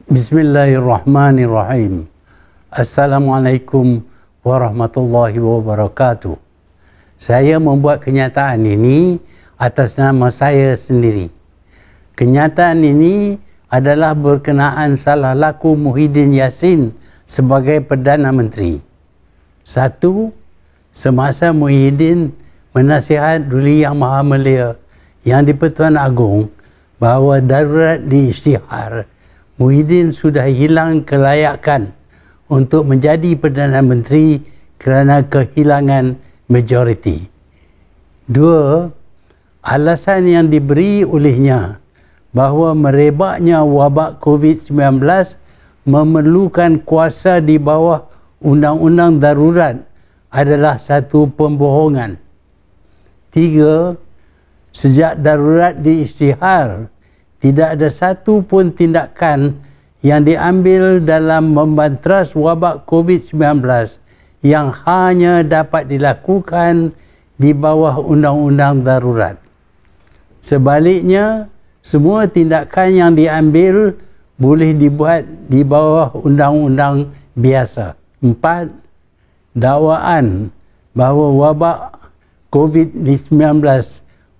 Bismillahirrahmanirrahim. Assalamualaikum warahmatullahi wabarakatuh. Saya membuat kenyataan ini atas nama saya sendiri. Kenyataan ini adalah berkenaan salah laku Muhyiddin Yassin sebagai Perdana Menteri. 1. Semasa Muhyiddin menasihat Duli Yang Maha Mulia Yang di-Pertuan Agong bahawa darurat di isytihar, Muhyiddin sudah hilang kelayakan untuk menjadi Perdana Menteri kerana kehilangan majoriti. 2. Alasan yang diberi olehnya bahawa merebaknya wabak COVID-19 memerlukan kuasa di bawah undang-undang darurat adalah satu pembohongan. 3. Sejak darurat di isytihar, tidak ada satu pun tindakan yang diambil dalam membantras wabak COVID-19 yang hanya dapat dilakukan di bawah undang-undang darurat. Sebaliknya, semua tindakan yang diambil boleh dibuat di bawah undang-undang biasa. 4. Dakwaan bahawa wabak COVID-19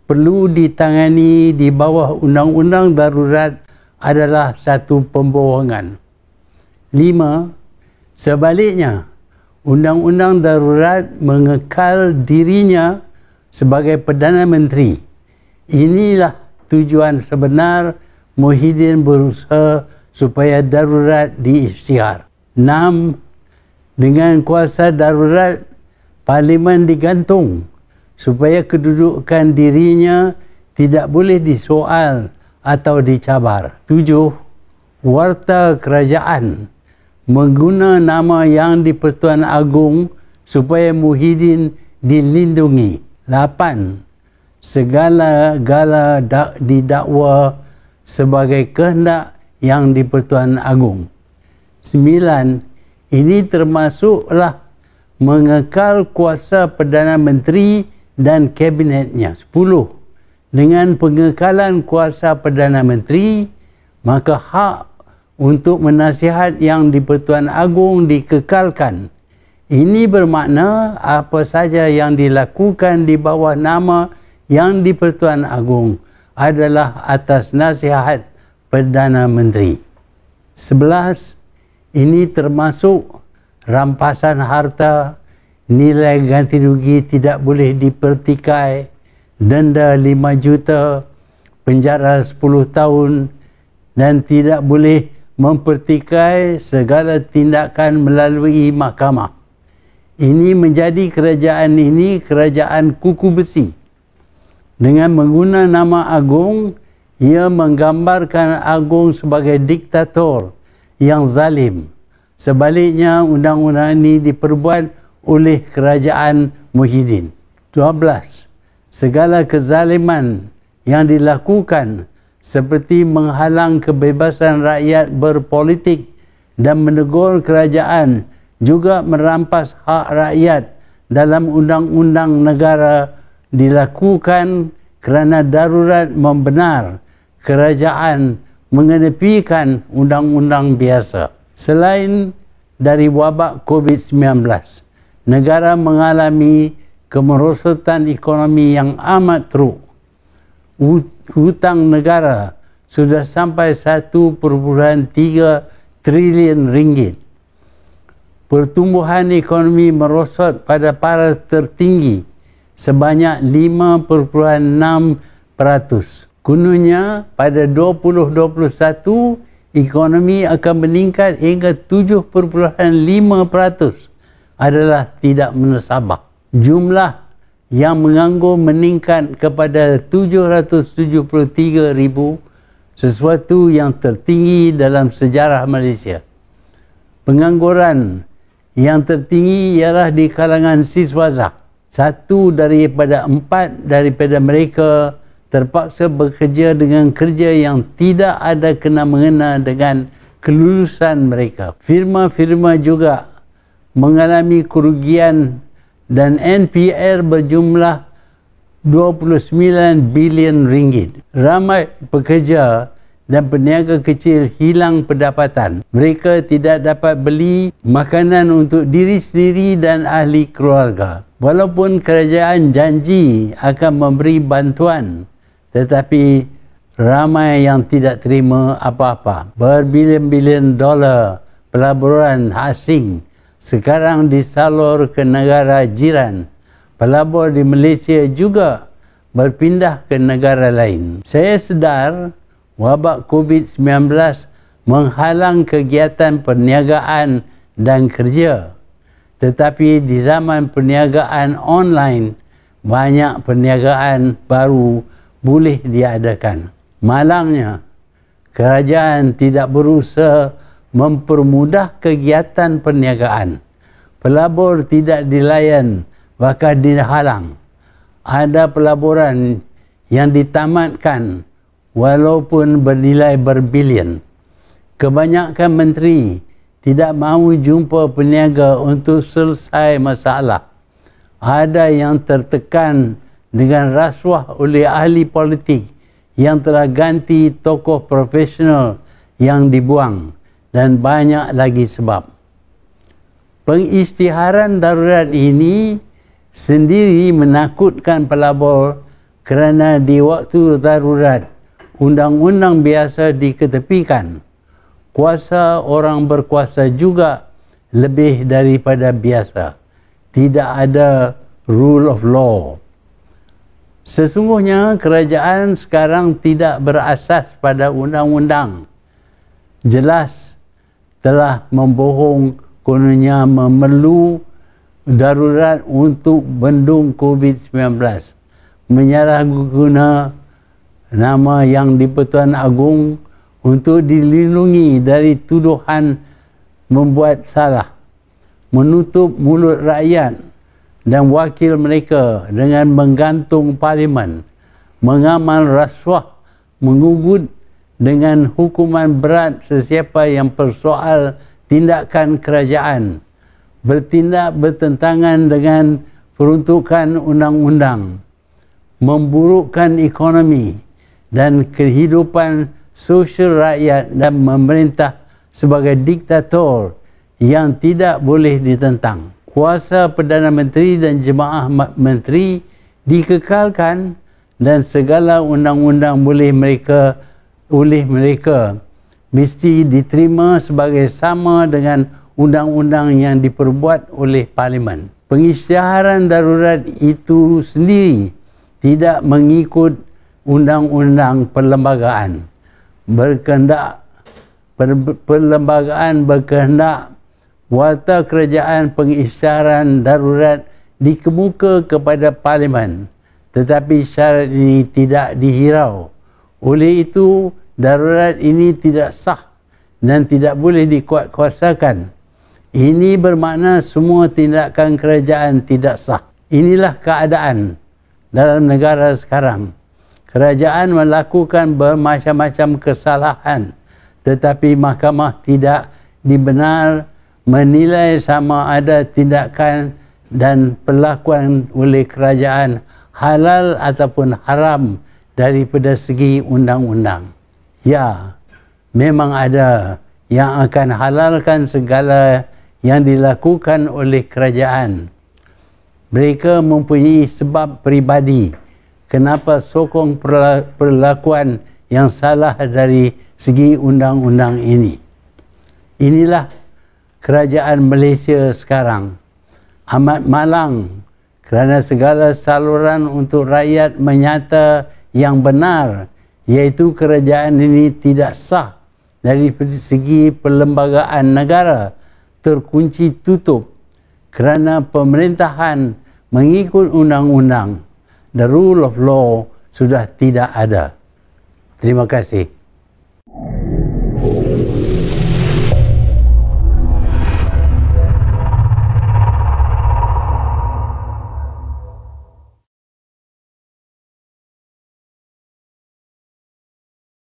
perlu ditangani di bawah undang-undang darurat adalah satu pembohongan. 5. Sebaliknya, undang-undang darurat mengekal dirinya sebagai Perdana Menteri. Inilah tujuan sebenar Muhyiddin berusaha supaya darurat di isytihar. 6. Dengan kuasa darurat, Parlimen digantung supaya kedudukan dirinya tidak boleh disoal atau dicabar. 7. Warta kerajaan mengguna nama Yang di-Pertuan Agong supaya Muhyiddin dilindungi. 8. Segala-gala didakwa sebagai kehendak Yang di-Pertuan Agong. 9. Ini termasuklah mengekal kuasa Perdana Menteri dan kabinetnya. 10. Dengan pengekalan kuasa Perdana Menteri, maka hak untuk menasihat Yang di-Pertuan Agong dikekalkan. Ini bermakna apa saja yang dilakukan di bawah nama Yang di-Pertuan Agong adalah atas nasihat Perdana Menteri. 11. Ini termasuk rampasan harta, nilai ganti rugi tidak boleh dipertikai, denda 5 juta, penjara 10 tahun dan tidak boleh mempertikai segala tindakan melalui mahkamah. Ini menjadi kerajaan ini kerajaan kuku besi. Dengan menggunakan nama Agong, ia menggambarkan Agong sebagai diktator yang zalim. Sebaliknya, undang-undang ini diperbuat oleh kerajaan Muhyiddin. 12. Segala kezaliman yang dilakukan seperti menghalang kebebasan rakyat berpolitik dan menegur kerajaan juga merampas hak rakyat dalam undang-undang negara dilakukan kerana darurat membenar kerajaan mengenepikan undang-undang biasa. Selain dari wabak COVID-19, negara mengalami kemerosotan ekonomi yang amat teruk. Hutang negara sudah sampai 1.3 trilion ringgit. Pertumbuhan ekonomi merosot pada paras tertinggi sebanyak 5.6%. Kononnya pada 2021 ekonomi akan meningkat hingga 7.5% adalah tidak menasabah. Jumlah yang menganggur meningkat kepada 773,000, sesuatu yang tertinggi dalam sejarah Malaysia. Pengangguran yang tertinggi ialah di kalangan siswaza. 1 daripada 4 daripada mereka terpaksa bekerja dengan kerja yang tidak ada kena-mengena dengan kelulusan mereka. Firma-firma juga mengalami kerugian dan NPR berjumlah 29 bilion ringgit. Ramai pekerja dan peniaga kecil hilang pendapatan. Mereka tidak dapat beli makanan untuk diri sendiri dan ahli keluarga. Walaupun kerajaan janji akan memberi bantuan, tetapi ramai yang tidak terima apa-apa. Berbilion-bilion dolar pelaburan asing sekarang disalur ke negara jiran. Pelabur di Malaysia juga berpindah ke negara lain. Saya sedar wabak COVID-19 menghalang kegiatan perniagaan dan kerja. Tetapi di zaman perniagaan online, banyak perniagaan baru boleh diadakan. Malangnya, kerajaan tidak berusaha mempermudah kegiatan perniagaan. Pelabur tidak dilayan, bahkan dihalang. Ada pelaburan yang ditamatkan walaupun bernilai berbilion. Kebanyakan menteri tidak mahu jumpa peniaga untuk selesai masalah. Ada yang tertekan dengan rasuah oleh ahli politik yang telah ganti tokoh profesional yang dibuang, dan banyak lagi sebab. Pengisytiharan darurat ini sendiri menakutkan pelabur kerana di waktu darurat undang-undang biasa diketepikan. Kuasa orang berkuasa juga lebih daripada biasa. Tidak ada rule of law. Sesungguhnya kerajaan sekarang tidak berasas pada undang-undang. Jelas telah membohong kononnya memerlu darurat untuk bendung COVID-19. Menyalahguna nama yang di-Pertuan Agong untuk dilindungi dari tuduhan membuat salah, menutup mulut rakyat dan wakil mereka dengan menggantung parlimen, mengamal rasuah, mengugut dengan hukuman berat sesiapa yang persoal tindakan kerajaan, bertindak bertentangan dengan peruntukan undang-undang, memburukkan ekonomi dan kehidupan sosial rakyat, dan memerintah sebagai diktator yang tidak boleh ditentang. Kuasa Perdana Menteri dan Jemaah Menteri dikekalkan dan segala undang-undang oleh mereka mesti diterima sebagai sama dengan undang-undang yang diperbuat oleh Parlimen. Pengisytiharan darurat itu sendiri tidak mengikut undang-undang perlembagaan. Perlembagaan berkehendak warta kerajaan pengisytiharan darurat dikemuka kepada Parlimen, tetapi syarat ini tidak dihirau. Oleh itu, darurat ini tidak sah dan tidak boleh dikuatkuasakan. Ini bermakna semua tindakan kerajaan tidak sah. Inilah keadaan dalam negara sekarang. Kerajaan melakukan bermacam-macam kesalahan, tetapi mahkamah tidak dibenar menilai sama ada tindakan dan perlakuan oleh kerajaan halal ataupun haram daripada segi undang-undang. Ya, memang ada yang akan halalkan segala yang dilakukan oleh kerajaan. Mereka mempunyai sebab peribadi kenapa sokong perlakuan yang salah dari segi undang-undang ini. Inilah kerajaan Malaysia sekarang. Amat malang kerana segala saluran untuk rakyat menyata yang benar, iaitu kerajaan ini tidak sah dari segi perlembagaan negara, terkunci tutup kerana pemerintahan mengikut undang-undang. The rule of law sudah tidak ada. Terima kasih.